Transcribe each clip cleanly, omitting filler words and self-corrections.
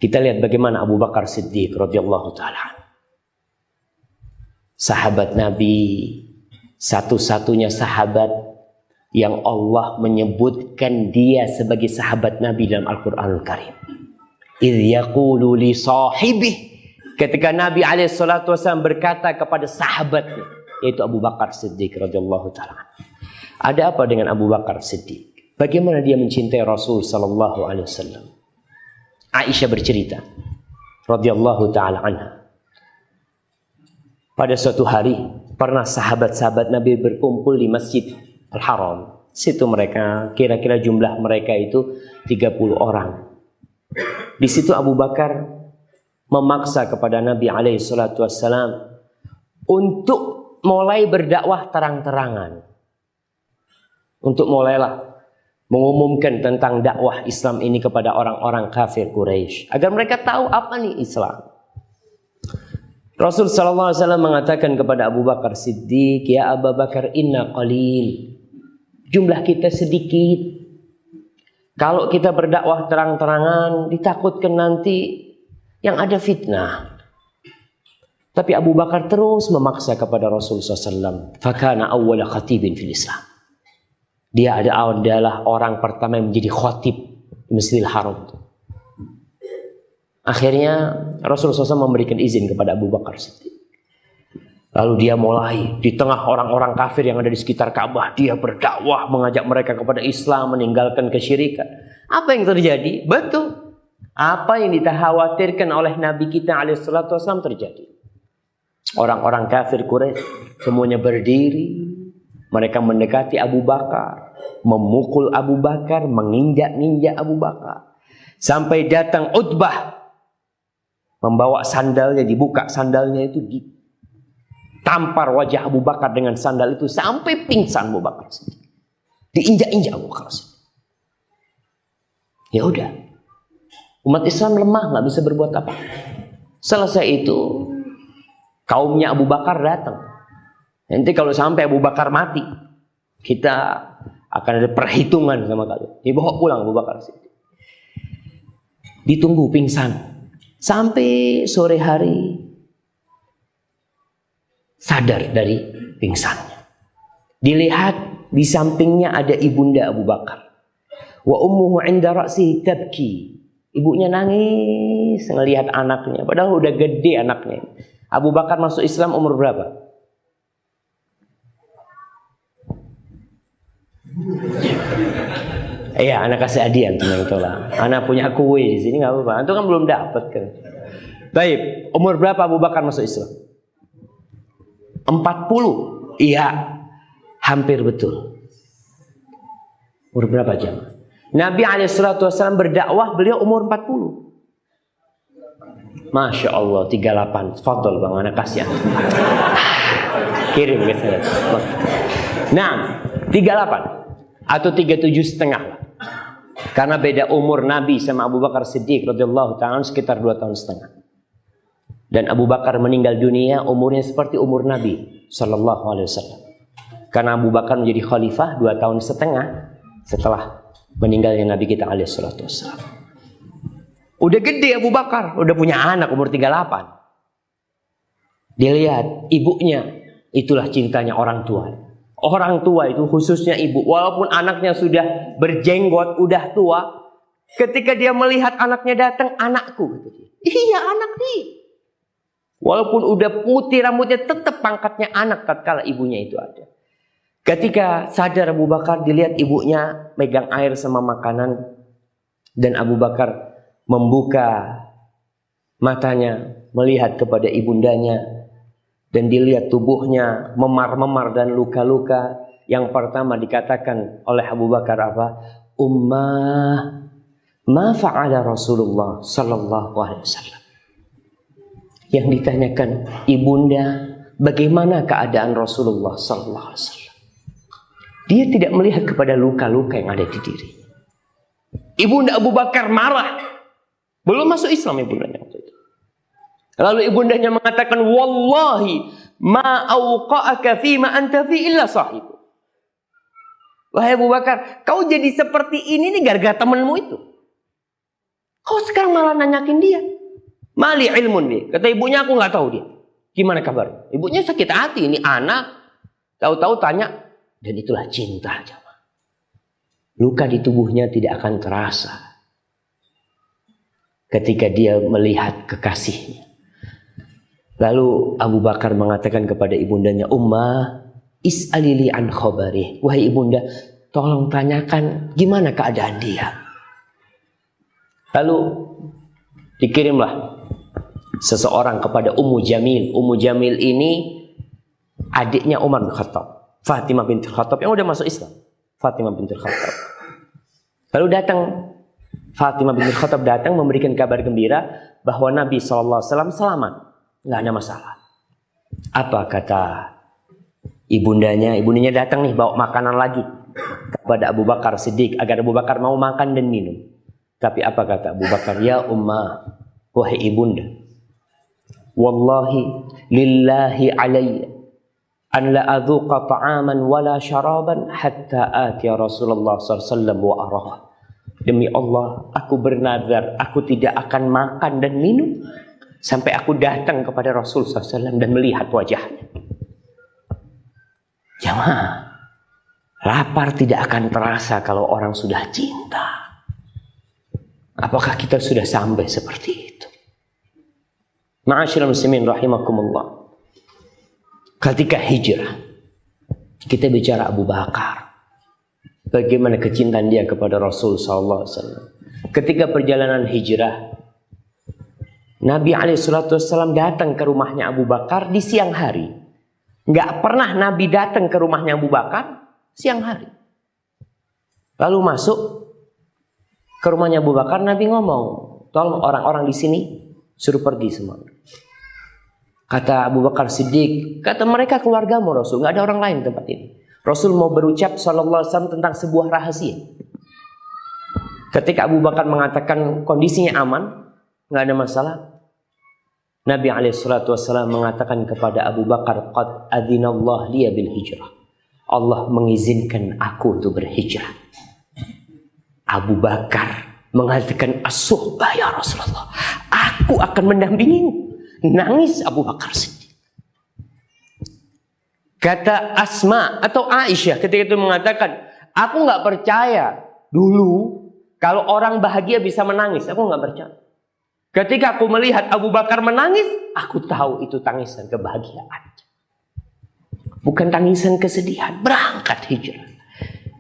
Kita lihat bagaimana Abu Bakar Siddiq radhiyallahu taala, sahabat Nabi, satu-satunya sahabat yang Allah menyebutkan dia sebagai sahabat Nabi dalam Al-Qur'anul Karim. Idh yaqulu li sahibih, ketika Nabi alaihissalatu wasallam berkata kepada sahabatnya, yaitu Abu Bakar Siddiq radhiyallahu taala. Ada apa dengan Abu Bakar Siddiq? Bagaimana dia mencintai Rasul sallallahu alaihi wasallam? Aisyah bercerita radhiyallahu taala anha, pada suatu hari pernah sahabat-sahabat Nabi berkumpul di Masjid Al-Haram. Situ mereka, kira-kira jumlah mereka itu 30 orang. Di situ Abu Bakar memaksa kepada Nabi alaihi salatu wassalam untuk mulai berdakwah terang-terangan. Untuk mulailah mengumumkan tentang dakwah Islam ini kepada orang-orang kafir Quraisy, agar mereka tahu apa nih Islam. Rasul sallallahu alaihi wasallam mengatakan kepada Abu Bakar Siddiq, "Ya Abu Bakar, inna qalil." Jumlah kita sedikit. Kalau kita berdakwah terang-terangan, ditakutkan nanti yang ada fitnah. Tapi Abu Bakar terus memaksa kepada Rasul sallallahu alaihi wasallam. Fakana awwala khatibin fil Islam. Dia adalah orang pertama yang menjadi khatib di Masjidil Haram. Akhirnya Rasulullah SAW memberikan izin kepada Abu Bakar Siddiq. Lalu dia mulai di tengah orang-orang kafir yang ada di sekitar Ka'bah, dia berdakwah, mengajak mereka kepada Islam, meninggalkan kesyirikan. Apa yang terjadi? Betul. Apa yang dikhawatirkan oleh Nabi kita alaihissalatu wassalam terjadi. Orang-orang kafir Quraisy semuanya berdiri. Mereka mendekati Abu Bakar, memukul Abu Bakar, menginjak-injak Abu Bakar. Sampai datang Utbah, membawa sandalnya, dibuka sandalnya itu, ditampar wajah Abu Bakar dengan sandal itu sampai pingsan Abu Bakar. Diinjak-injak Abu Bakar. Ya udah, umat Islam lemah, nggak bisa berbuat apa. Selesai itu, kaumnya Abu Bakar datang. Nanti kalau sampai Abu Bakar mati, kita akan ada perhitungan sama kalian. Dibawa pulang Abu Bakar. Ditunggu pingsan. Sampai sore hari sadar dari pingsannya. Dilihat di sampingnya ada ibunda Abu Bakar. Wa ummuhu 'inda ra'sihi tabki. Ibunya nangis ngelihat anaknya. Padahal udah gede anaknya. Abu Bakar masuk Islam umur berapa? Iya, anak kasih hadiah teman itulah. Anak punya kue di sini nggak apa-apa. Itu kan belum dapat kan. Baik, umur berapa Abu Bakar masuk Islam? 40. Iya, hampir betul. Umur berapa jam? Nabi SAW berdakwah beliau umur 40. Masya Allah, 38. Fadol bang, anak kasih. Kirim ke saya. Nah, 38 atau 37,5. Karena beda umur Nabi sama Abu Bakar Siddiq radhiyallahu ta'ala sekitar 2,5 tahun. Dan Abu Bakar meninggal dunia umurnya seperti umur Nabi sallallahu alaihi wasallam. Karena Abu Bakar menjadi khalifah 2,5 tahun setelah meninggalnya Nabi kita alaihi salatu wasallam. Udah gede Abu Bakar, udah punya anak umur 38. Dilihat ibunya, itulah cintanya orang tua. Orang tua itu khususnya ibu, walaupun anaknya sudah berjenggot, udah tua, ketika dia melihat anaknya datang, anakku. Iya, anak nih. Walaupun udah putih rambutnya, tetap pangkatnya anak tatkala ibunya itu ada. Ketika sadar Abu Bakar, dilihat ibunya megang air sama makanan, dan Abu Bakar membuka matanya, melihat kepada ibundanya, dan dilihat tubuhnya memar-memar dan luka-luka. Yang pertama dikatakan oleh Abu Bakar apa? Ummah, ma fa'ala Rasulullah sallallahu alaihi wasallam. Yang ditanyakan, ibunda, bagaimana keadaan Rasulullah sallallahu alaihi wasallam? Dia tidak melihat kepada luka-luka yang ada di diri. Ibunda Abu Bakar marah. Belum masuk Islam ibundanya waktu itu. Lalu ibundanya mengatakan, wallahi ma awqa'aka fi ma anta fi illa sahibu. Wahai Abu Bakar, kau jadi seperti ini nih gara-gara temenmu itu. Kau sekarang malah nanyakin dia. Mali ilmun dia. Kata ibunya, aku nggak tahu dia. Gimana kabar? Ibunya sakit hati, ini anak. Tahu-tahu tanya. Dan itulah cinta. Luka di tubuhnya tidak akan terasa ketika dia melihat kekasihnya. Lalu Abu Bakar mengatakan kepada ibundanya, Ummah, is'alili an khabarih. Wahai ibunda, tolong tanyakan gimana keadaan dia. Lalu dikirimlah seseorang kepada Ummu Jamil. Ummu Jamil ini adiknya Umar bin Khattab, Fatimah binti Khattab yang udah masuk Islam. Fatimah binti Khattab. Lalu datang Fatimah binti Khattab datang memberikan kabar gembira bahwa Nabi SAW selamat. Nggak ada masalah. Apa kata ibundanya? Ibundanya datang nih bawa makanan lagi kepada Abu Bakar Siddiq agar Abu Bakar mau makan dan minum. Tapi apa kata Abu Bakar? Ya ummah, wahai ibunda, wallahi lillahi alayya an la adzuqa ta'aman wala syaraban hatta ati Rasulullah SAW wa arah. Demi Allah, aku bernazar, aku tidak akan makan dan minum sampai aku datang kepada Rasul SAW dan melihat wajahnya. Jamaah, lapar tidak akan terasa kalau orang sudah cinta. Apakah kita sudah sampai seperti itu? Ma'asyiral muslimin rahimakumullah. Ketika hijrah, kita bicara Abu Bakar. Bagaimana kecintaan dia kepada Rasul SAW. Ketika perjalanan hijrah, Nabi SAW datang ke rumahnya Abu Bakar di siang hari. Nggak pernah Nabi datang ke rumahnya Abu Bakar siang hari. Lalu masuk ke rumahnya Abu Bakar, Nabi ngomong, tolong orang-orang di sini suruh pergi semua. Kata Abu Bakar Siddiq, kata mereka keluargamu Rasul, nggak ada orang lain di tempat ini. Rasul mau berucap sallallahu alaihi wasallam tentang sebuah rahasia. Ketika Abu Bakar mengatakan kondisinya aman, nggak ada masalah, Nabi SAW mengatakan kepada Abu Bakar, qad adzinallahu liya bil hijrah. Allah mengizinkan aku untuk berhijrah. Abu Bakar mengatakan, as-suhbah ya Rasulullah, aku akan mendampingimu. Nangis Abu Bakar sedih. Kata Asma atau Aisyah ketika itu mengatakan, aku nggak percaya dulu kalau orang bahagia bisa menangis. Aku nggak percaya. Ketika aku melihat Abu Bakar menangis, aku tahu itu tangisan kebahagiaan. Bukan tangisan kesedihan. Berangkat hijrah.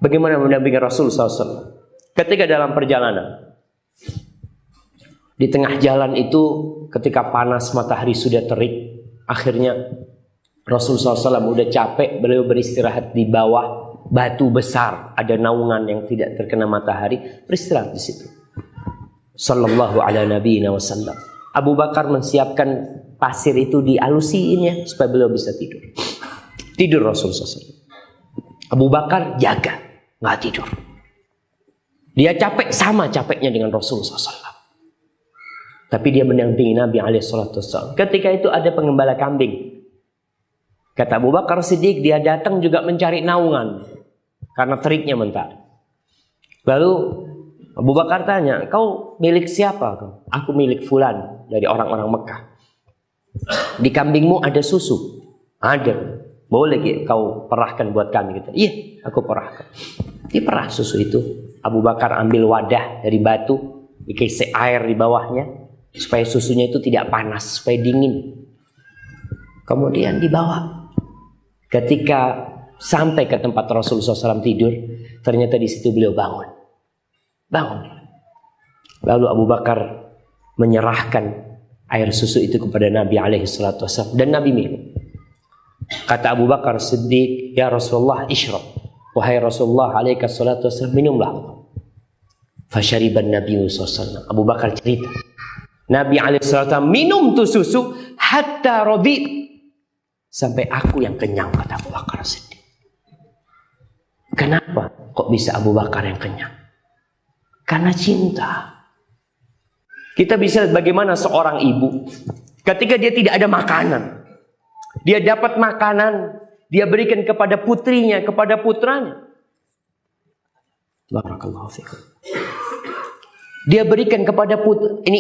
Bagaimana mendampingi Rasul SAW? Ketika dalam perjalanan, di tengah jalan itu ketika panas matahari sudah terik, akhirnya Rasul SAW udah capek, beliau beristirahat di bawah batu besar, ada naungan yang tidak terkena matahari, beristirahat di situ. Sallallahu ala nabiyina wasallam. Abu Bakar menyiapkan pasir itu dialusiin ya supaya beliau bisa tidur. Tidur Rasul SAW. Abu Bakar jaga, nggak tidur. Dia capek sama capeknya dengan Rasul SAW. Tapi dia mendampingi Nabi SAW. Ketika itu ada pengembala kambing. Kata Abu Bakar Siddiq, dia datang juga mencari naungan karena teriknya mentari. Lalu Abu Bakar tanya, kau milik siapa? Aku milik fulan dari orang-orang Mekah. Di kambingmu ada susu? Ada. Boleh kau perahkan buat kami? Gitu. Iya, aku perahkan. Diperah susu itu. Abu Bakar ambil wadah dari batu, dikasih air di bawahnya supaya susunya itu tidak panas, supaya dingin. Kemudian dibawa. Ketika sampai ke tempat Rasulullah SAW tidur, ternyata di situ beliau bangun. Lalu Abu Bakar menyerahkan air susu itu kepada Nabi SAW dan Nabi minum. Kata Abu Bakar Siddiq, ya Rasulullah ishrab. Wahai Rasulullah alaika salatu wassalam, minumlah. Fasyariban Nabi SAW. Abu Bakar cerita, Nabi SAW minum tuh susu hatta radi, sampai aku yang kenyang, kata Abu Bakar Siddiq. Kenapa kok bisa Abu Bakar yang kenyang? Karena cinta. Kita bisa lihat bagaimana seorang ibu ketika dia tidak ada makanan, dia dapat makanan, dia berikan kepada putrinya, kepada putranya. Barakallahu fikum. Dia berikan kepada ini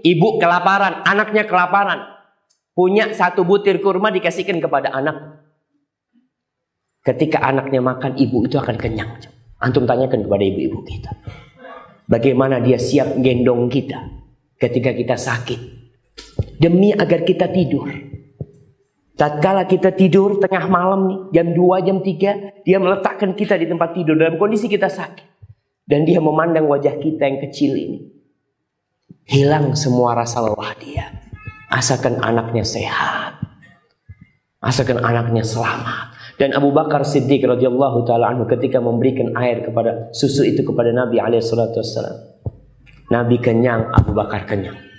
ibu kelaparan, anaknya kelaparan. Punya 1 butir kurma dikasihkan kepada anak. Ketika anaknya makan, ibu itu akan kenyang. Antum tanyakan kepada ibu-ibu kita. Bagaimana dia siap gendong kita ketika kita sakit. Demi agar kita tidur. Tatkala kita tidur tengah malam nih, jam 2, jam 3, dia meletakkan kita di tempat tidur dalam kondisi kita sakit. Dan dia memandang wajah kita yang kecil ini. Hilang semua rasa lelah dia. Asalkan anaknya sehat. Asalkan anaknya selamat. Dan Abu Bakar Siddiq radhiyallahu taala anhu ketika memberikan air kepada susu itu kepada Nabi alaihi salatu wassalam. Nabi kenyang, Abu Bakar kenyang.